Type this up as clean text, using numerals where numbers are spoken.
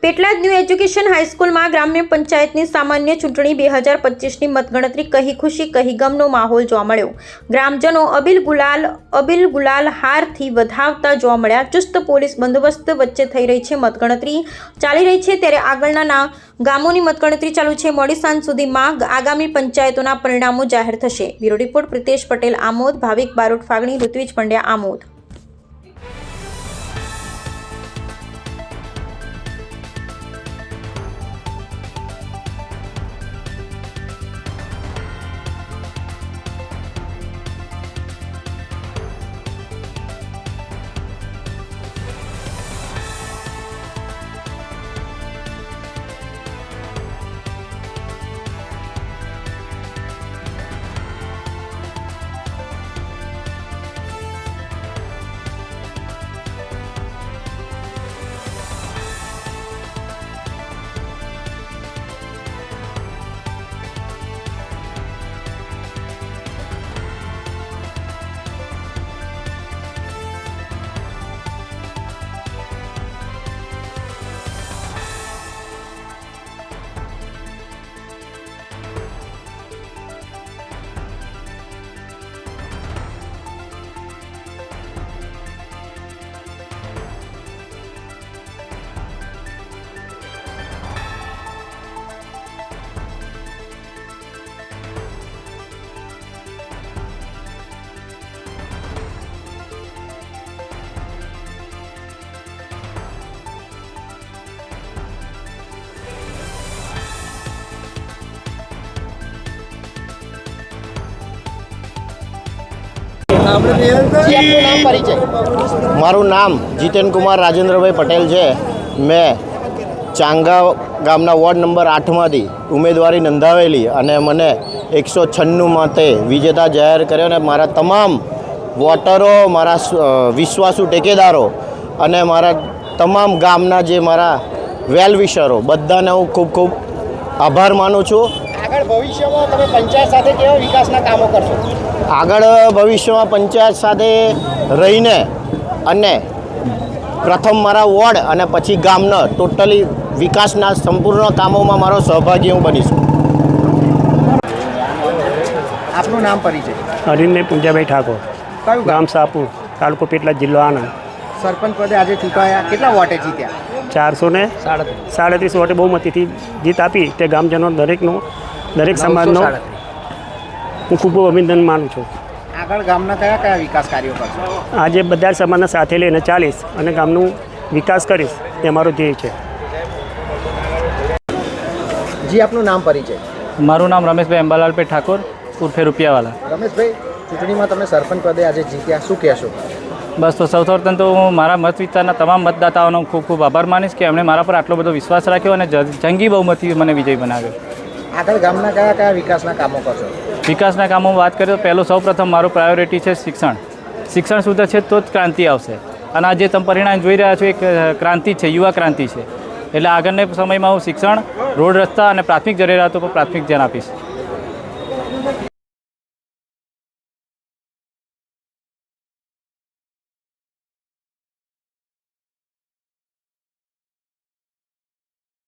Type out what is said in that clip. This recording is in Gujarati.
પેટલાદ ન્યૂ એજ્યુકેશન હાઈસ્કૂલમાં ગ્રામ્ય પંચાયતની સામાન્ય ચૂંટણી 2025ની મતગણતરી કહી ખુશી કહી ગમનો માહોલ જોવા મળ્યો। ગ્રામજનો અબિલ ગુલાલ હારથી વધાવતા જોવા મળ્યા। ચુસ્ત પોલીસ બંદોબસ્ત વચ્ચે થઈ રહી છે મતગણતરી ચાલી રહી છે, ત્યારે આગળના ગામોની મતગણતરી ચાલુ છે। મોડી સાંજ સુધીમાં આગામી પંચાયતોના પરિણામો જાહેર થશે। બ્યુરો રિપોર્ટ પ્રિતેશ પટેલ આમોદ, ભાવિક બારોટ ફાગણી, ઋત્વિજ પંડ્યા આમોદ। મારું નામ જીતેન કુમાર રાજેન્દ્રભાઈ પટેલ છે। મેં ચાંગા ગામના વોર્ડ નંબર 8માંથી ઉમેદવારી નોંધાવેલી અને મને 196 મતે વિજેતા જાહેર કર્યો અને મારા તમામ વોટરો, મારા વિશ્વાસુ ટેકેદારો અને મારા તમામ ગામના જે મારા વેલ વિશરો બધાને હું ખૂબ ખૂબ આભાર માનું છું। આગળ ભવિષ્યમાં તમે પંચાયત સાથે કેવા વિકાસના કામો કરશો? આગળ ભવિષ્યમાં પંચાયત સાથે રહીને અને પ્રથમ મારા વોર્ડ અને પછી ગામનો ટોટલી વિકાસના સંપૂર્ણ કામોમાં મારો સહભાગી હું બનીશું। આપનું નામ પરિચય? હરીને પૂંજાભાઈ ઠાકોર, કયું ગામ સાપુર, તાલુકો પેટલાદ, જિલ્લો આણંદ। સરપંચ પદે આજે ચૂંટાયા, કેટલા વોટે જીત્યા? 437 વોટે બહુમતીથી જીત આપી તે ગામજનો દરેક સમાજનો હું ખૂબ અભિનંદન માનું છું। આગળ ગામના કયા કયા વિકાસ કાર્યો કરશો? આજે બધા સમાજના સાથે લઈને ચાલીશ અને ગામનું વિકાસ કરીશ એ અમારો ધ્યેય છે। જી, આપનું નામ પરિચય? મારું નામ રમેશભાઈ અંબાલાલભાઈ ઠાકોર ઉર્ફે રૂપિયાવાલા। રમેશભાઈ, ચૂંટણીમાં તમે સરપંચ પદે આજે જીત્યા, શું કહેશો? બસ તો સૌથી પ્રથમ તો હું મારા મત વિસ્તારના તમામ મતદાતાઓનો ખૂબ ખૂબ આભાર માનીશ કે એમણે મારા પર આટલો બધો વિશ્વાસ રાખ્યો અને જંગી બહુમતી મને વિજય બનાવ્યો। આગળ ગામના કયા કયા વિકાસના કામો કરશો? વિકાસના કામોમાં વાત કરીએ તો પહેલું સૌપ્રથમ મારું પ્રાયોરિટી છે શિક્ષણ। શિક્ષણ શુદ્ધ છે તો જ ક્રાંતિ આવશે અને આ જે તમે પરિણામ જોઈ રહ્યા છો એક ક્રાંતિ છે, યુવા ક્રાંતિ છે। એટલે આગળના સમયમાં હું શિક્ષણ, રોડ રસ્તા અને પ્રાથમિક જરૂરિયાતો પર પ્રાથમિક ધ્યાન આપીશ।